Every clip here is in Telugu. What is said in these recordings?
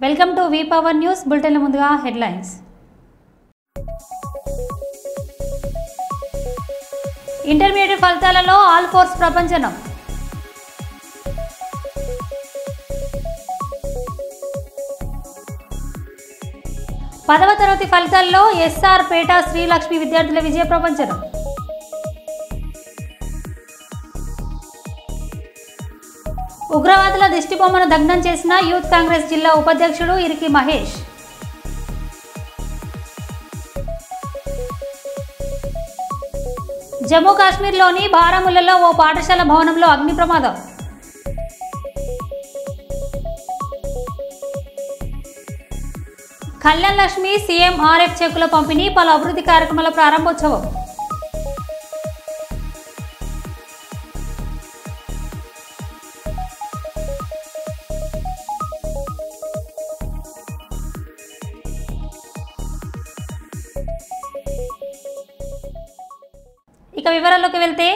Welcome to V power news bulletin. ముందుగా హెడ్లైన్స్. ఇంటర్మీడియట్ ఫలితాలలో ఆల్ ఫోర్స్ ప్రపంచనం. పదవ తరగతి ఫలితాల్లో ఎస్ఆర్ పేట శ్రీలక్ష్మి విద్యార్థుల విజయ ప్రపంచనం. ఉగ్రవాదుల దిష్టిబొమ్మను దగ్ధం చేసిన యూత్ కాంగ్రెస్ జిల్లా ఉపాధ్యక్షుడు ఇరికి మహేష్. జమ్మూ కాశ్మీర్లోని బారాముల్లాలో ఓ పాఠశాల భవనంలో అగ్ని ప్రమాదం. కళ్యాణ్ లక్ష్మి సీఎంఆర్ఎఫ్ చెక్కుల పంపిణీ, పలు అభివృద్ధి కార్యక్రమాల ప్రారంభోత్సవం. ఇక వివరాల్లోకి వెళ్తే,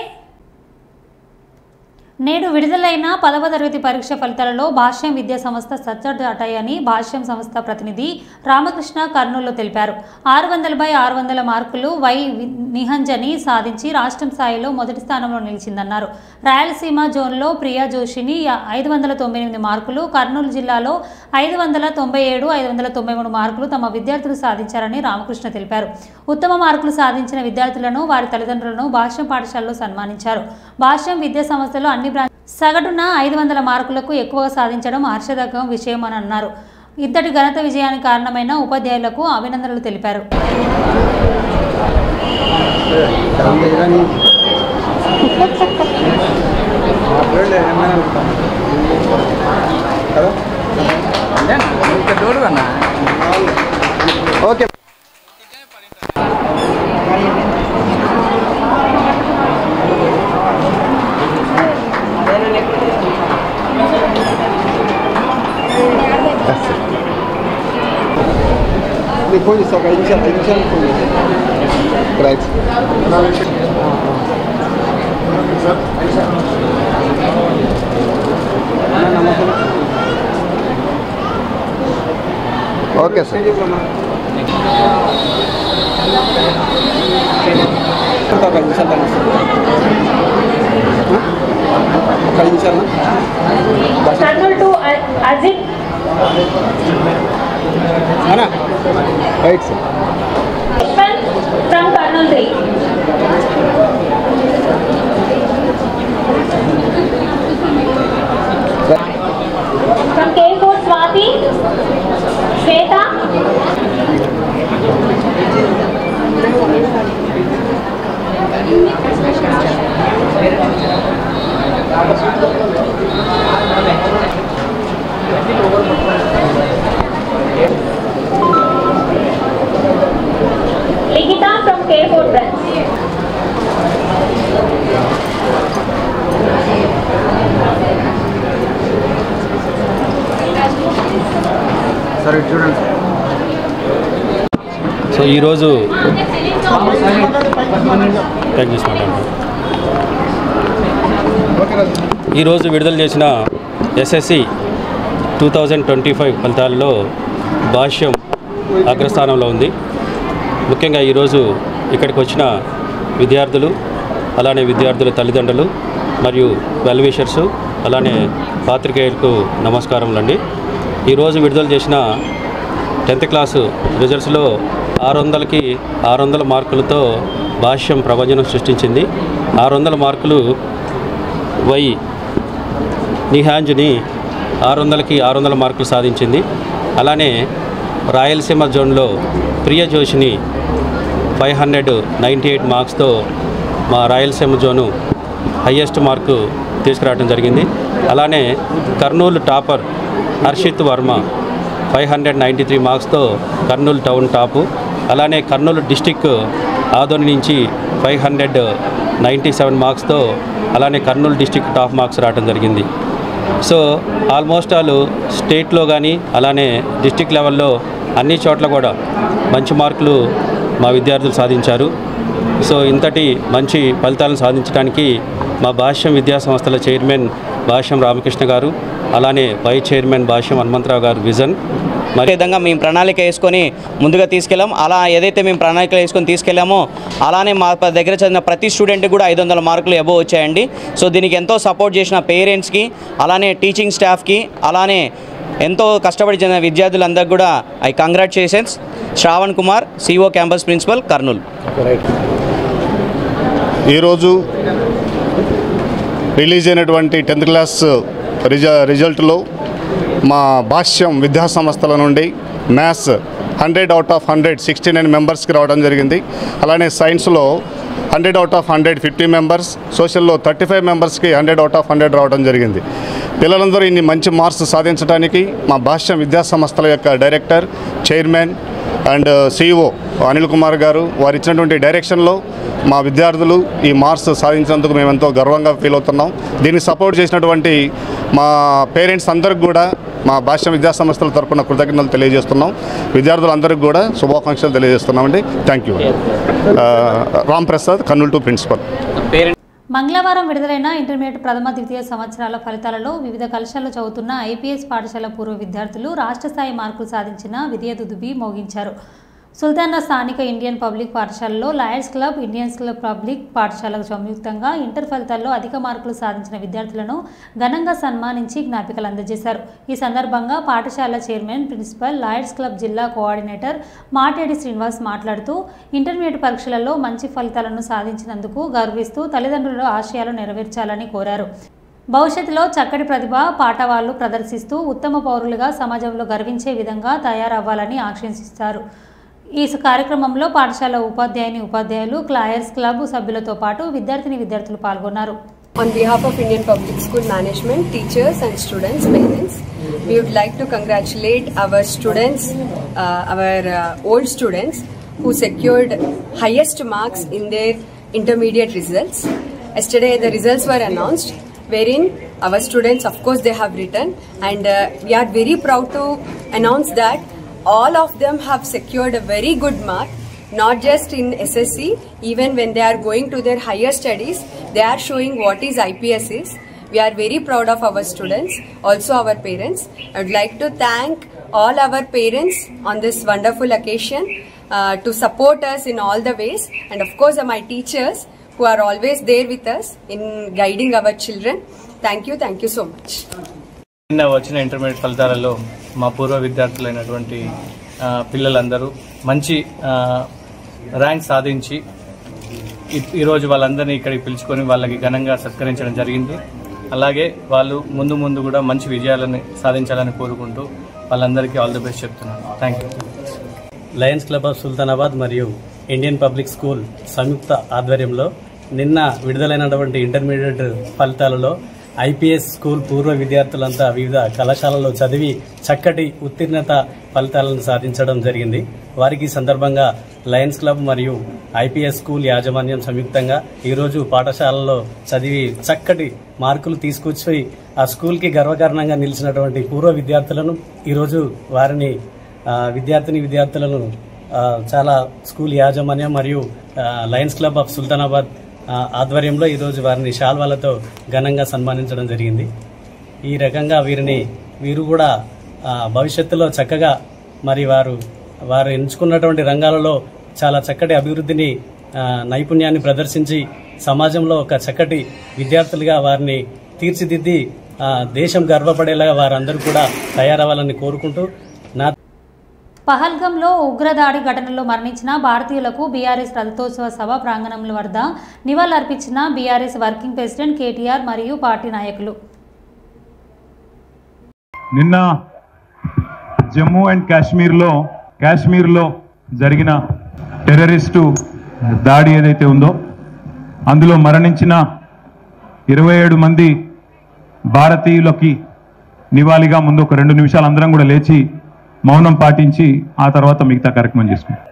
నేడు విడుదలైన 10వ తరగతి పరీక్ష ఫలితాలలో భాష్యం విద్యా సంస్థ సచ్చటాయని భాష్యం సంస్థ ప్రతినిధి రామకృష్ణ కర్నూలులో తెలిపారు. 600/600 మార్కులు వై నిహంజని సాధించి రాష్ట్రం స్థాయిలో మొదటి స్థానంలో నిలిచిందన్నారు. రాయలసీమ జోన్లో ప్రియా జోషిని 598 మార్కులు, కర్నూలు జిల్లాలో 597, 593 మార్కులు తమ విద్యార్థులు సాధించారని రామకృష్ణ తెలిపారు. ఉత్తమ మార్కులు సాధించిన విద్యార్థులను, వారి తల్లిదండ్రులను భాష్యం పాఠశాలలో సన్మానించారు. భాష్యం విద్యా సంస్థలో అన్ని సగటున 500 మార్కులకు ఎక్కువగా సాధించడం హర్షదగ్గం విషయం అని అన్నారు. ఇంతటి ఘనత విజయానికి కారణమైన ఉపాధ్యాయులకు అభినందనలు తెలిపారు. Depois disso, a gente já Right. Okay, sir. Turn to Azit. Anna. Right, sir. From Karnal 3. From K4 Swati. Shweta. Likita from K4 branch. Sorry, students. So ఈరోజు విడుదల చేసిన ఎస్ఎస్సి 2025 ఫలితాలలో భాష్యం అగ్రస్థానంలో ఉంది. ముఖ్యంగా ఈరోజు ఇక్కడికి వచ్చిన విద్యార్థులు, అలానే విద్యార్థుల తల్లిదండ్రులు మరియు వెల్ విషర్సు, అలానే పాత్రికేయులకు నమస్కారములండి. ఈరోజు విడుదల చేసిన 10th క్లాసు రిజల్ట్స్లో 600కి 600 మార్కులతో భాష్యం ప్రభంజనం సృష్టించింది. 600 మార్కులు వై నిహాంజని 600కి 600 మార్కులు సాధించింది. అలానే రాయలసీమ జోన్లో ప్రియ జోషిని 598 మార్క్స్తో మా రాయలసీమ జోను హయ్యెస్ట్ మార్కు తీసుకురావడం జరిగింది. అలానే కర్నూలు టాపర్ హర్షిత్ వర్మ 593 మార్క్స్తో కర్నూలు టౌన్ టాపు. అలానే కర్నూలు డిస్టిక్ ఆదోని నుంచి 597 మార్క్స్తో అలానే కర్నూలు డిస్టిక్ టాప్ మార్క్స్ రావడం జరిగింది. సో ఆల్మోస్ట్ ఆల్ స్టేట్లో కానీ అలానే డిస్టిక్ లెవెల్లో అన్ని చోట్ల కూడా మంచి మార్కులు మా విద్యార్థులు సాధించారు. సో ఇంతటి మంచి ఫలితాలను సాధించడానికి మా భాష్యం విద్యా సంస్థల చైర్మన్ భాష్యం రామకృష్ణ గారు, అలానే వైస్ చైర్మన్ భాష్యం హనుమంతరావు గారు విజన్, మరి విధంగా మేము ప్రణాళిక వేసుకొని ముందుగా తీసుకెళ్ళాం. అలా ఏదైతే మేము ప్రణాళిక వేసుకొని తీసుకెళ్ళామో అలానే మా దగ్గర చదివిన ప్రతి స్టూడెంట్కి కూడా 500 మార్కులు అబోవ్ వచ్చాయండి. సో దీనికి ఎంతో సపోర్ట్ చేసిన పేరెంట్స్కి, అలానే టీచింగ్ స్టాఫ్కి, అలానే ఎంతో కష్టపడి చదివిన విద్యార్థులందరికీ కూడా congratulations. Shravan Kumar, CO campus principal, Kurnool. ఈరోజు రిలీజ్ అయినటువంటి 10th క్లాస్ రిజల్ట్లో మా భాష్యం విద్యా సంస్థల నుండి మ్యాథ్స్ 100 out of 100 69 మెంబర్స్కి రావడం జరిగింది. అలానే సైన్స్లో 100 out of 100 50 మెంబర్స్, సోషల్లో 35 మెంబర్స్కి 100 out of 100 రావడం జరిగింది. పిల్లలందరూ ఇన్ని మంచి మార్క్స్ సాధించడానికి మా భాష్యం విద్యా సంస్థల యొక్క director, chairman and CEO Anil Kumar గారు వారు ఇచ్చినటువంటి డైరెక్షన్లో మా విద్యార్థులు ఈ మార్క్స్ సాధించినందుకు మేము ఎంతో గర్వంగా ఫీల్ అవుతున్నాం. దీన్ని సపోర్ట్ చేసినటువంటి మా పేరెంట్స్ అందరికి కూడా మా భాష్యం విద్యా సంస్థల తరఫున కృతజ్ఞతలు తెలియజేస్తున్నాం. విద్యార్థులందరికీ కూడా శుభాకాంక్షలు తెలియజేస్తున్నామండి. Thank you. Ram Prasad, Kurnool 2 principal. మంగళవారం విడుదలైన ఇంటర్మీడియట్ ప్రథమ ద్వితీయ సంవత్సరాల ఫలితాలలో వివిధ కళాశాలలో చదువుతున్న ఐపీఎస్ పాఠశాల పూర్వ విద్యార్థులు రాష్ట్ర స్థాయి మార్కులు సాధించిన విజయదుదుబి మోగించారు. సుల్తానా స్థానిక ఇండియన్ పబ్లిక్ పాఠశాలలో Lions club, Indians club public పాఠశాలకు సంయుక్తంగా ఇంటర్ ఫలితాల్లో అధిక మార్కులు సాధించిన విద్యార్థులను ఘనంగా సన్మానించి జ్ఞాపికలు అందజేశారు. ఈ సందర్భంగా పాఠశాల చైర్మన్, ప్రిన్సిపల్, లయన్స్ క్లబ్ జిల్లా కోఆర్డినేటర్ మాటేడి శ్రీనివాస్ మాట్లాడుతూ ఇంటర్మీడియట్ పరీక్షలలో మంచి ఫలితాలను సాధించినందుకు గర్విస్తూ తల్లిదండ్రుల ఆశయాలు నెరవేర్చాలని కోరారు. భవిష్యత్తులో చక్కటి ప్రతిభ పాఠవాళ్లు ప్రదర్శిస్తూ ఉత్తమ పౌరులుగా సమాజంలో గర్వించే విధంగా తయారవ్వాలని ఆకాంక్షిస్తారు. ఈ కార్యక్రమంలో పాఠశాల ఉపాధ్యాయులు, లయన్స్ క్లబ్ సభ్యులతో పాటు విద్యార్థులు పాల్గొన్నారు. On behalf of Indian Public School Management, teachers and students, parents, we would like to congratulate our students, old students who secured highest marks in their intermediate results. Yesterday the results were announced, wherein our students, of course, they have written, and we are very proud to announce that all of them have secured a very good mark, not just in SSC, even when they are going to their higher studies, they are showing what is IPS is. We are very proud of our students, also our parents. I would like to thank all our parents on this wonderful occasion to support us in all the ways, and of course my teachers who are always there with us in guiding our children. Thank you so much. నిన్న వచ్చిన ఇంటర్మీడియట్ ఫలితాలలో మా పూర్వ విద్యార్థులైనటువంటి పిల్లలందరూ మంచి ర్యాంక్ సాధించి ఈరోజు వాళ్ళందరినీ ఇక్కడికి పిలుచుకొని వాళ్ళకి ఘనంగా సత్కరించడం జరిగింది. అలాగే వాళ్ళు ముందు కూడా మంచి విజయాలను సాధించాలని కోరుకుంటూ వాళ్ళందరికీ ఆల్ ది బెస్ట్ చెప్తున్నాను. Thank you. Lions club of Sultanabad మరియు ఇండియన్ పబ్లిక్ స్కూల్ సంయుక్త ఆధ్వర్యంలో నిన్న విడుదలైనటువంటి ఇంటర్మీడియట్ ఫలితాలలో ఐపీఎస్ స్కూల్ పూర్వ విద్యార్థులంతా వివిధ కళాశాలలో చదివి చక్కటి ఉత్తీర్ణత ఫలితాలను సాధించడం జరిగింది. వారికి సందర్భంగా లయన్స్ క్లబ్ మరియు ఐపీఎస్ స్కూల్ యాజమాన్యం సంయుక్తంగా ఈరోజు పాఠశాలలో చదివి చక్కటి మార్కులు తీసుకొచ్చి ఆ స్కూల్కి గర్వకారణంగా నిలిచినటువంటి పూర్వ విద్యార్థులను ఈరోజు వారిని విద్యార్థులను చాలా స్కూల్ యాజమాన్యం మరియు లయన్స్ క్లబ్ ఆఫ్ సుల్తానాబాద్ ఆధ్వర్యంలో ఈరోజు వారిని శాల్వాలతో ఘనంగా సన్మానించడం జరిగింది. ఈ రకంగా వీరు కూడా భవిష్యత్తులో చక్కగా మరి వారు ఎంచుకున్నటువంటి రంగాలలో చాలా చక్కటి అభివృద్ధిని, నైపుణ్యాన్ని ప్రదర్శించి సమాజంలో ఒక చక్కటి విద్యార్థులుగా వారిని తీర్చిదిద్ది దేశం గర్వపడేలాగా వారందరూ కూడా తయారవ్వాలని కోరుకుంటూ పహల్గంలో ఉగ్రదాడి ఘటనలో మరణించిన భారతీయులకు బీఆర్ఎస్ రథోత్సవ సభ ప్రాంగణంలో వద్ద నివాళులర్పించిన బీఆర్ఎస్ వర్కింగ్ ప్రెసిడెంట్ కేటీఆర్ మరియు పార్టీ నాయకులు. నిన్న జమ్మూ అండ్ కాశ్మీర్లో జరిగిన టెర్రరిస్టు దాడి ఏదైతే ఉందో అందులో మరణించిన 27 మంది భారతీయులకి నివాళిగా ముందు ఒక 2 నిమిషాలు అందరం కూడా లేచి మౌనం పాటించి ఆ తర్వాత మిగతా కార్యక్రమం చేసుకుంటాం.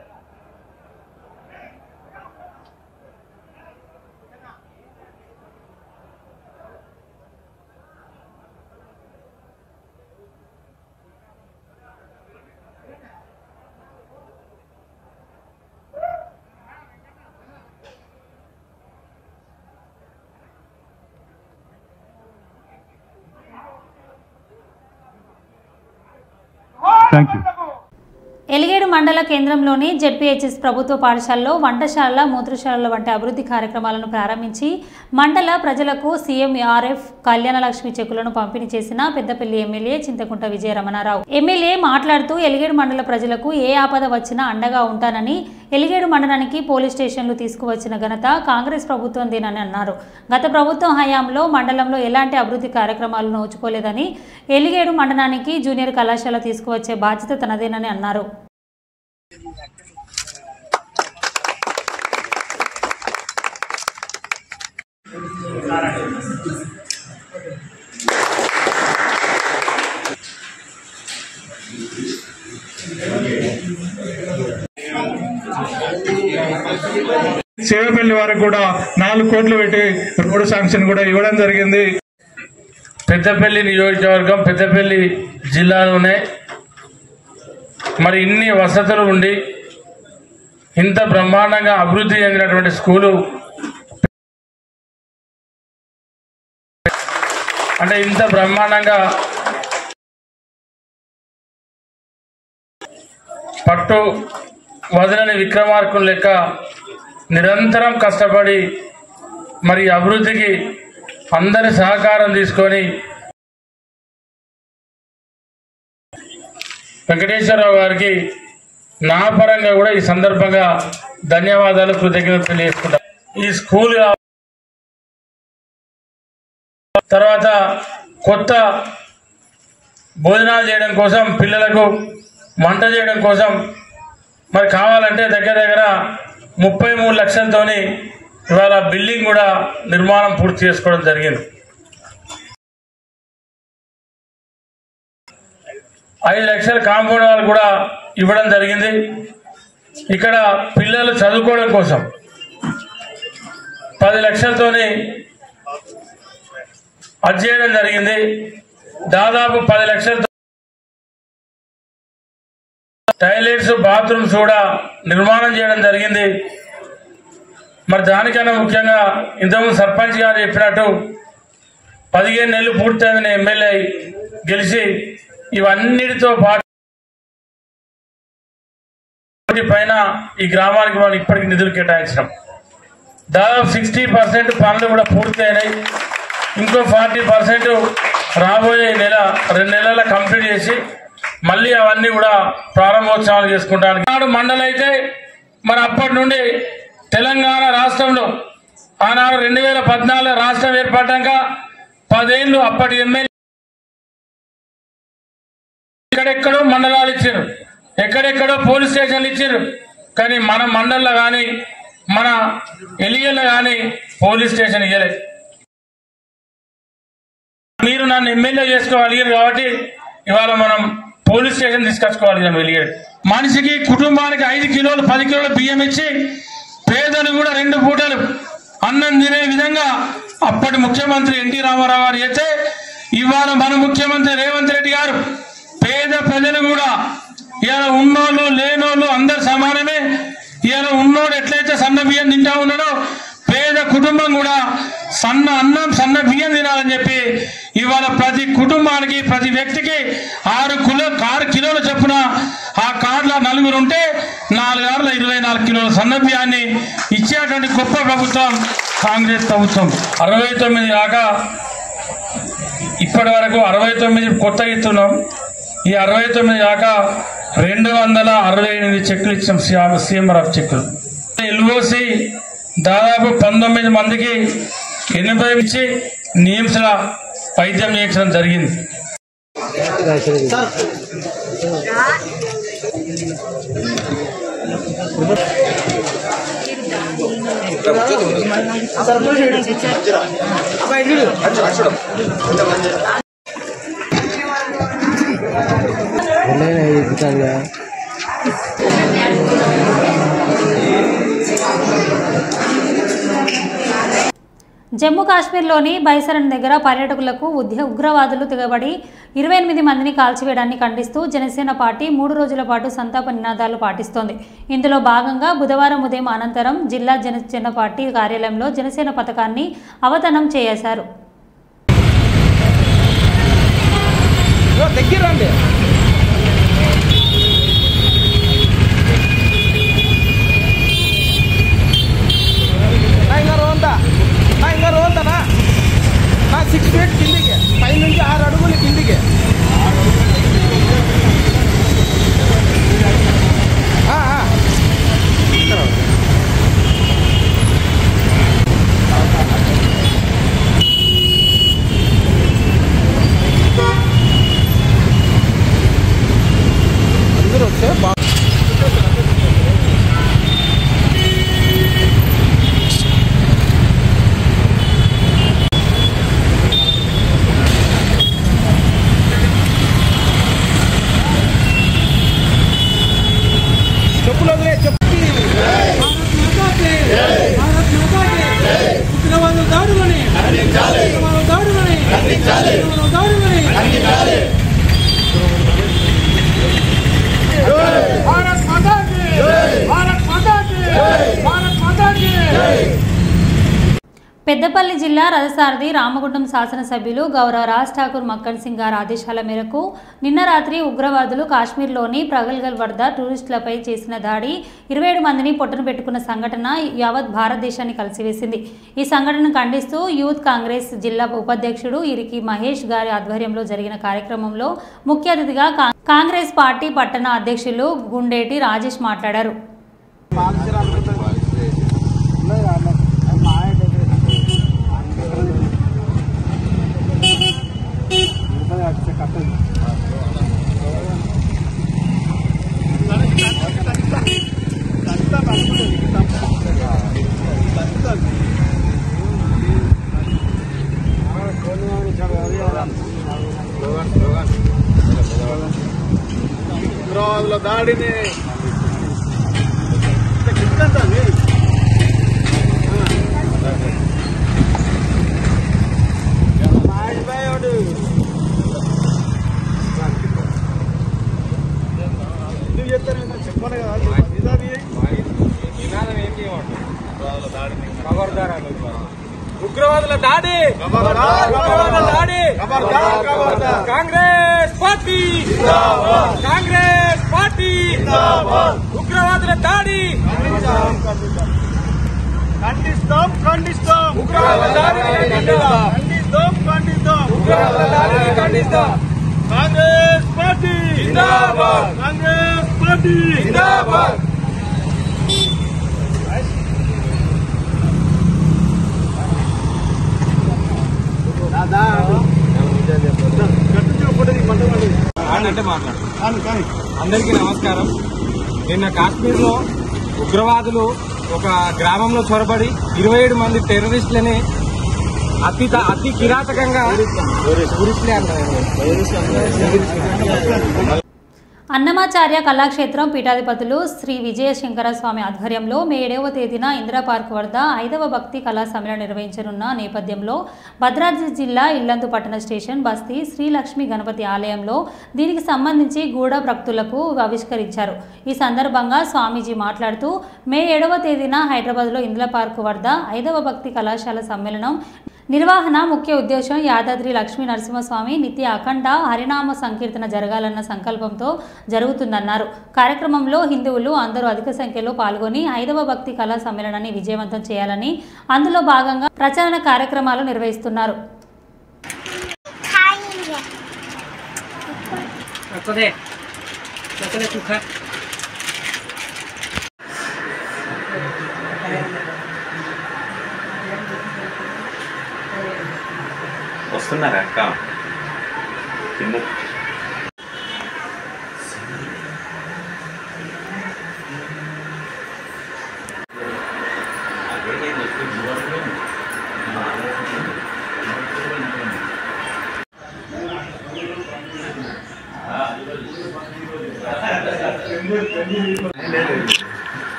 Oh! Thank you. ఎలిగేడు మండల కేంద్రంలోని జెడ్పీహెచ్ఎస్ ప్రభుత్వ పాఠశాలలో వంటశాలల మూత్రశాలల వంటి అభివృద్ధి కార్యక్రమాలను ప్రారంభించి మండల ప్రజలకు సీఎంఆర్ఎఫ్ కళ్యాణలక్ష్మి చెక్కులను పంపిణీ చేసిన పెద్దపల్లి ఎమ్మెల్యే చింతకుంట విజయరమణారావు. ఎమ్మెల్యే మాట్లాడుతూ ఎలిగేడు మండల ప్రజలకు ఏ ఆపద వచ్చినా అండగా ఉంటానని, ఎలిగేడు మండలానికి పోలీస్ స్టేషన్లు తీసుకువచ్చిన ఘనత కాంగ్రెస్ ప్రభుత్వందేనని అన్నారు. గత ప్రభుత్వం హయాంలో మండలంలో ఎలాంటి అభివృద్ధి కార్యక్రమాలు నోచుకోలేదని, ఎలిగేడు మండలానికి జూనియర్ కళాశాల తీసుకువచ్చే బాధ్యత తనదేనని అన్నారు. సేవపల్లి వారికి కూడా 4 కోట్లు పెట్టి రోడ్డు శాంక్షన్ కూడా ఇవ్వడం జరిగింది. పెద్దపల్లి నియోజకవర్గం పెద్దపల్లి జిల్లాలోనే మరి ఇన్ని వసతులు ఉండి ఇంత బ్రహ్మాండంగా అభివృద్ధి చెందినటువంటి స్కూలు అంటే ఇంత బ్రహ్మాండంగా పట్టు వదలని విక్రమార్కుని లెక్క నిరంతరం కష్టపడి మరి అభివృద్ధికి అందరి సహకారం తీసుకొని వెంకటేశ్వరరావు గారికి నా పరంగా కూడా ఈ సందర్భంగా ధన్యవాదాలు కృతజ్ఞతలు తెలియజేసుకుంటాను. ఈ స్కూల్ తర్వాత కొత్త భోజనాలు చేయడం కోసం పిల్లలకు వంట చేయడం కోసం మరి కావాలంటే దగ్గర 33 లక్షలతోని ఇవాళ బిల్డింగ్ కూడా నిర్మాణం పూర్తి చేసుకోవడం జరిగింది. 5 లక్షల కాంపౌండ్ వాళ్ళు కూడా ఇవ్వడం జరిగింది. ఇక్కడ పిల్లలు చదువుకోవడం కోసం 10 లక్షలతోని అది చేయడం జరిగింది. దాదాపు 10 లక్షలతో టాయిలెట్స్ బాత్రూమ్స్ కూడా నిర్మాణం చేయడం జరిగింది. మరి దానికన్నా ముఖ్యంగా ఇంతకుముందు సర్పంచ్ గారు చెప్పినట్టు 15 నెలలు పూర్తయిందని ఎమ్మెల్యే గెలిచి ఇవన్నిటితో పాటు పైన ఈ గ్రామానికి మనం ఇప్పటికి నిధులు కేటాయించినాం. దాదాపు 60% పనులు కూడా పూర్తి అయినాయి. ఇంకో 40% రాబోయే 2 నెలల కంప్లీట్ చేసి మళ్ళీ అవన్నీ కూడా ప్రారంభోత్సవాలు చేసుకుంటాను. నాడు మండలం అయితే మరి అప్పటి నుండి తెలంగాణ రాష్ట్రంలో ఆనాడు 2014 రాష్ట్రం ఏర్పడ్డాక 10 ఏళ్ళు అప్పటి ఎమ్మెల్యే ఎక్కడెక్కడో మండలాలు ఇచ్చారు, ఎక్కడెక్కడో పోలీస్ స్టేషన్లు ఇచ్చారు. కానీ మన మండలంలో కానీ మన ఎలిగేలో కానీ పోలీస్ స్టేషన్ ఇవ్వలేదు. మీరు నన్ను ఎమ్మెల్యే చేసుకోగలిగారు కాబట్టి ఇవాళ మనం పోలీస్ స్టేషన్ తీసుకొచ్చుకోవాలి. వెలిగాడు మనిషికి కుటుంబానికి 5 కిలోలు 10 కిలోల బియ్యం ఇచ్చి పేదలు కూడా 2 పూటలు అన్నం తినే విధంగా అప్పటి ముఖ్యమంత్రి ఎన్టీ రామారావు గారు అయితే ఇవాళ మన ముఖ్యమంత్రి రేవంత్ రెడ్డి గారు పేద ప్రజలు కూడా ఇవాళ ఉన్నోళ్ళు లేనోళ్ళు అందరు సమానమే. ఇవాళ ఉన్నోడు ఎట్లయితే సన్న బియ్యం తింటా ఉన్నాడో పేద కుటుంబం కూడా సన్న అన్నం సన్న బియ్యం తినాలని చెప్పి ఇవాళ ప్రతి కుటుంబానికి ప్రతి వ్యక్తికి 6 కిలోల చొప్పున ఆ కార్డులో 4 ఉంటే 4 కార్ల 24 కిలోల సన్న బియ్యాన్ని ఇచ్చేటువంటి గొప్ప ప్రభుత్వం కాంగ్రెస్ ప్రభుత్వం. 69 దాకా ఇప్పటి వరకు 69 కొత్తగా ఇస్తున్నాం. ఈ 69 దాకా 268 చెక్కులు ఇచ్చాం. సీఎంఆర్ఎఫ్ చెక్కులు. ఎల్ఓసి దాదాపు 19 మందికి 80 ఇచ్చి నిమ్స్ల వైద్యం చేయించడం జరిగింది. జమ్మూ కాశ్మీర్లోని బైసరన్ దగ్గర పర్యాటకులకు ఉగ్రవాదులు తెగబడి 28 మందిని కాల్చివేయడాన్ని ఖండిస్తూ జనసేన పార్టీ 3 రోజుల పాటు సంతాప నినాదాలు పాటిస్తోంది. ఇందులో భాగంగా బుధవారం ఉదయం అనంతరం జిల్లా జనసేన పార్టీ కార్యాలయంలో జనసేన పతాకాన్ని అవతరణం చేశారు. పెద్దపల్లి జిల్లా రథసారథి రామగుండం శాసనసభ్యులు గౌరవ రాజ్ ఠాకూర్ మక్కన్ సింగ్ గారి ఆదేశాల మేరకు నిన్న రాత్రి ఉగ్రవాదులు కాశ్మీర్లోని ప్రగల్గల్ వద్ద టూరిస్టులపై చేసిన దాడి 27 మందిని పొట్టన పెట్టుకున్న సంఘటన యావత్ భారతదేశాన్ని కలిసివేసింది. ఈ సంఘటనను ఖండిస్తూ యూత్ కాంగ్రెస్ జిల్లా ఉపాధ్యక్షుడు ఇరికి మహేష్ గారి ఆధ్వర్యంలో జరిగిన కార్యక్రమంలో ముఖ్య అతిథిగా కాంగ్రెస్ పార్టీ పట్టణ అధ్యక్షులు గుండేటి రాజేష్ మాట్లాడారు. దాడిని చెప్పాలి కదా ఉగ్రవాదుల దాడి కాంగ్రెస్ పార్టీ ఉగ్రవాదుల దాడి ఖండిస్తాం ఉగ్రవాదుల దాడిని ఖండిస్తాం కాంగ్రెస్ పార్టీ జిందాబాద్ అందరికీ నమస్కారం. నిన్న కాశ్మీర్లో ఉగ్రవాదులు ఒక గ్రామంలో చొరబడి 27 మంది టెర్రరిస్టులని అతి కిరాతకంగా అన్నమాచార్య కళాక్షేత్రం పీఠాధిపతులు శ్రీ విజయశంకర స్వామి ఆధ్వర్యంలో మే 7వ తేదీన ఇందిరా పార్క్ వద్ద 5వ భక్తి కళా సమ్మేళనం నిర్వహించనున్న నేపథ్యంలో భద్రాద్రి జిల్లా ఇల్లందు పట్టణ స్టేషన్ బస్తీ శ్రీ లక్ష్మీ గణపతి ఆలయంలో దీనికి సంబంధించి గూఢ భక్తులకు ఆవిష్కరించారు. ఈ సందర్భంగా స్వామీజీ మాట్లాడుతూ మే 7వ తేదీన హైదరాబాద్లో ఇందిరా పార్క్ వద్ద 5వ భక్తి కళాశాల సమ్మేళనం నిర్వహణ ముఖ్య ఉద్దేశం యాదాద్రి లక్ష్మీ నరసింహస్వామి నిత్య అఖండ హరినామ సంకీర్తన జరగాలన్న సంకల్పంతో జరుగుతుందన్నారు. కార్యక్రమంలో హిందువులు అందరూ అధిక సంఖ్యలో పాల్గొని 5వ భక్తి కళా సమ్మేళనాన్ని విజయవంతం చేయాలని అందులో భాగంగా ప్రచారణ కార్యక్రమాలు నిర్వహిస్తున్నారు. వస్తున్నారా అక్క?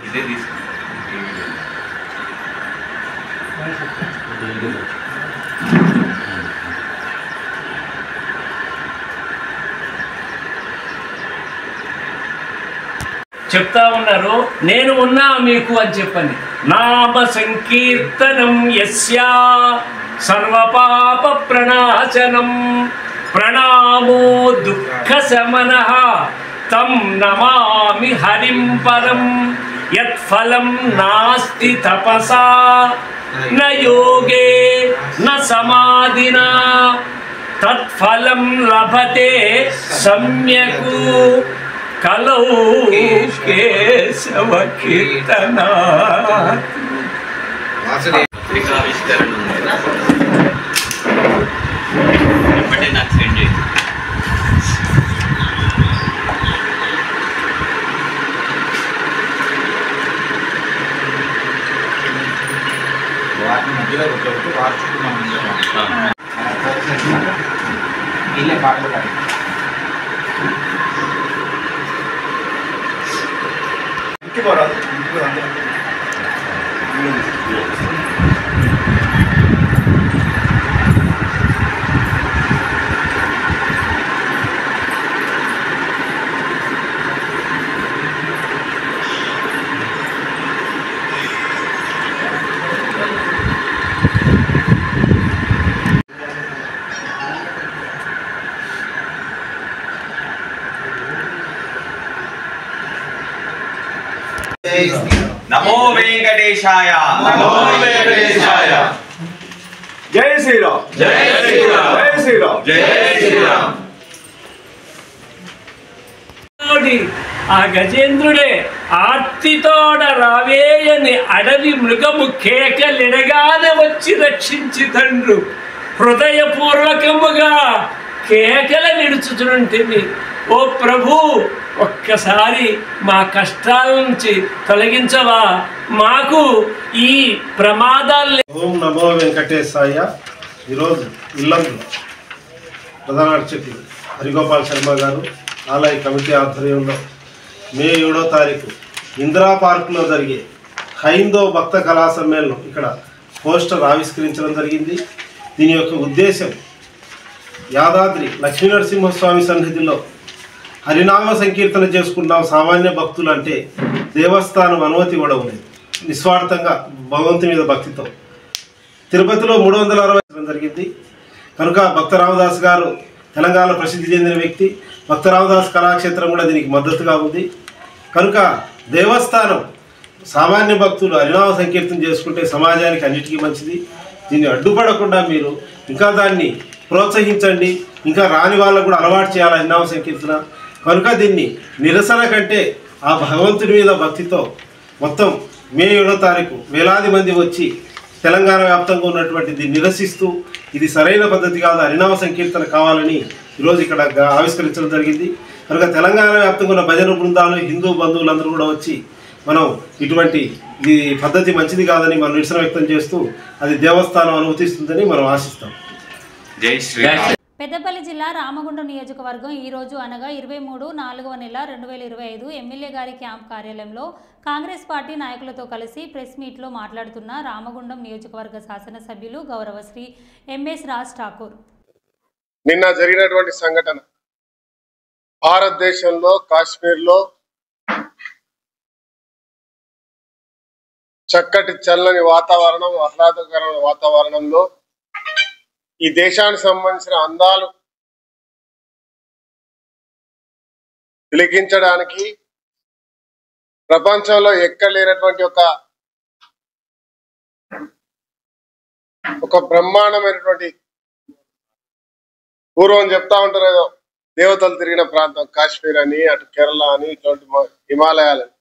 ఇదే తీసుకు చెప్తా ఉన్నారు, నేను ఉన్నా మీకు అని చెప్పండి. నామ సంకీర్తనం యస్యా సర్వపాప ప్రణాశనం ప్రణామో దుఃఖ శమనః తం నమామి హరిం పరం యత్ఫలం నాస్తి తపసా న యోగే న సమాధినా తత్ఫలం లభతే సమ్యకు కలౌ కేశవ కీర్తనా. పత్రికావిష్కరణ ఎప్పటి నాకు సెండ్ చేసి వాటి మధ్యలో ఒకటి వార్చుకున్నాం. వీళ్ళే పాటలు పాడి ఇంటికి పోరాదు. ఇంటికి నమో వెంకటేశాయ. జై శ్రీరామ్. జై శ్రీరామ్. జై శ్రీరామ్. జై శ్రీరామ్. ఆ గజేంద్రుడే ఆర్తితోడ రావేయని అడవి మృగము కేకలిడగాన వచ్చి రక్షించి తండ్రు హృదయపూర్వకముగా కేకల నిడుచుచుంటివి. ఓ ప్రభు, ఒక్కసారి మా కష్టాల నుంచి తొలగించవా, మాకు ఈ ప్రమాదాలు. ఓం నమో వెంకటేశాయ. ఈరోజు ఇల్లందు ప్రధాన అర్చకులు హరిగోపాల్ శర్మ గారు ఆలయ కమిటీ ఆధ్వర్యంలో మే 7వ తారీఖు ఇందిరా పార్కులో జరిగే హైందవ భక్త కళా సమ్మేళనం ఇక్కడ పోస్టర్ ఆవిష్కరించడం జరిగింది. దీని యొక్క ఉద్దేశం యాదాద్రి లక్ష్మీనరసింహస్వామి సన్నిధిలో హరినామ సంకీర్తన చేసుకున్నాం సామాన్య భక్తులు అంటే దేవస్థానం అనుమతి ఇవ్వడం లేదు. నిస్వార్థంగా భగవంతుని మీద భక్తితో తిరుపతిలో 360 జరిగింది. కనుక భక్త రామదాస్ గారు తెలంగాణ ప్రసిద్ధి చెందిన వ్యక్తి. భక్త రామదాస్ కళాక్షేత్రం కూడా దీనికి మద్దతుగా ఉంది. కనుక దేవస్థానం సామాన్య భక్తులు హరినామ సంకీర్తన చేసుకుంటే సమాజానికి అన్నిటికీ మంచిది. దీన్ని అడ్డుపడకుండా మీరు ఇంకా దాన్ని ప్రోత్సహించండి. ఇంకా రాని వాళ్ళకు కూడా అలవాటు చేయాలి హరినామ సంకీర్తన. కనుక దీన్ని నిరసన కంటే ఆ భగవంతుడి మీద భక్తితో మొత్తం మే 7వ తారీఖు వేలాది మంది వచ్చి తెలంగాణ వ్యాప్తంగా ఉన్నటువంటి దీన్ని నిరసిస్తూ ఇది సరైన పద్ధతి కాదు, హరినామ సంకీర్తన కావాలని ఈరోజు ఇక్కడ ఆవిష్కరించడం జరిగింది. కనుక తెలంగాణ వ్యాప్తంగా ఉన్న భజన బృందాలు హిందూ బంధువులందరూ కూడా వచ్చి మనం ఇటువంటి ఈ పద్ధతి మంచిది కాదని మనం నిరసన వ్యక్తం చేస్తూ అది దేవస్థానం అనుమతిస్తుందని మనం ఆశిస్తాం. జై శ్రీరామ్. పెద్దపల్లి జిల్లా రామగుండం నియోజకవర్గం ఈ రోజు అనగా 23/4/2025 ఎమ్మెల్యే గారి క్యాంప్ కార్యాలయంలో కాంగ్రెస్ పార్టీ నాయకులతో కలిసి ప్రెస్ మీట్లో మాట్లాడుతున్న రామగుండం నియోజకవర్గ శాసనసభ్యులు గౌరవశ్రీ ఎంఎస్ రాజ్ ఠాకూర్. నిన్న జరిగినటువంటి సంఘటన భారతదేశంలో కాశ్మీర్లో చక్కటి చల్లని వాతావరణం, ఆహ్లాదకరమైన వాతావరణంలో ఈ దేశానికి సంబంధించిన అందాలు తిలకించడానికి ప్రపంచంలో ఎక్కడ లేనటువంటి ఒక బ్రహ్మాండమైనటువంటి, పూర్వం చెప్తా ఉంటారు ఏదో దేవతలు తిరిగిన ప్రాంతం కాశ్మీర్ అని, అటు కేరళ అని, ఇటువంటి హిమాలయాలని,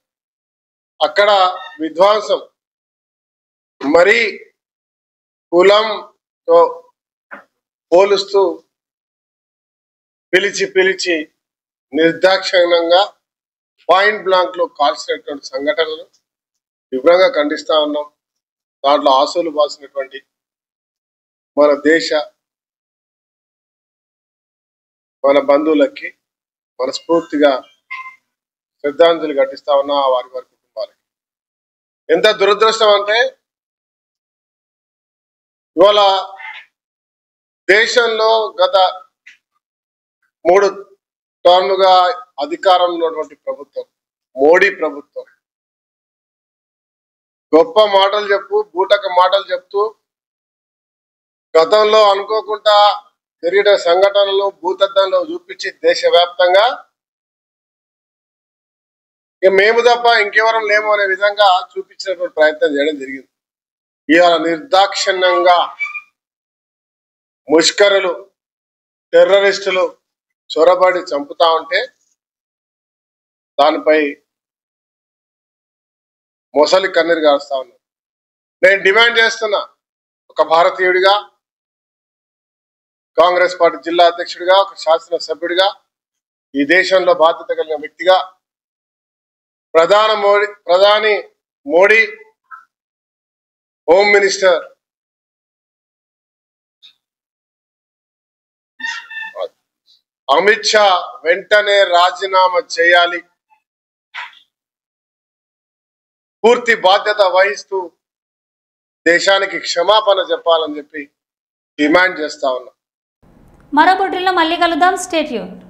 అక్కడ విధ్వంసం మరీ కులంతో పోలుస్తూ పిలిచి నిర్దాక్షిణ్యంగా పాయింట్ బ్లాంక్ లో కాల్చినటువంటి సంఘటనలు వివరంగా ఖండిస్తా ఉన్నాం. దాంట్లో ఆశలు బాసినటువంటి మన దేశ మన బంధువులకి మనస్ఫూర్తిగా శ్రద్ధాంజలి ఘటిస్తా ఉన్నా వారి కుటుంబాలకి. ఎంత దురదృష్టం అంటే ఇవాళ దేశంలో గత 3 టర్ముగా అధికారంలో ఉన్నటువంటి ప్రభుత్వం మోడీ ప్రభుత్వం గొప్ప మాటలు బూటక మాటలు చెప్తూ గతంలో అనుకోకుండా జరిగిన సంఘటనలు భూతద్దంలో చూపించి దేశవ్యాప్తంగా మేము తప్ప ఇంకెవరం లేము అనే విధంగా చూపించినటువంటి ప్రయత్నం చేయడం జరిగింది. ఇవాళ నిర్దాక్షిణ్యంగా ముష్కరులు, టెర్రరిస్టులు చొరబడి చంపుతా ఉంటే దానిపై మొసలి కన్నీరు కారుస్తా ఉన్నారు. నేను డిమాండ్ చేస్తున్నా, ఒక భారతీయుడిగా, కాంగ్రెస్ పార్టీ జిల్లా అధ్యక్షుడిగా, ఒక శాసనసభ్యుడిగా, ఈ దేశంలో బాధ్యత కలిగిన వ్యక్తిగా ప్రధాని మోడీ, హోమ్ మినిస్టర్ అమిత్ షా వెంటనే రాజీనామా చేయాలి, పూర్తి బాధ్యత వహిస్తూ దేశానికి క్షమాపణ చెప్పాలని చెప్పి డిమాండ్ చేస్తా ఉన్నా. మరో బులెటిన్లో మళ్ళీ కలుద్దాం. Stay tuned.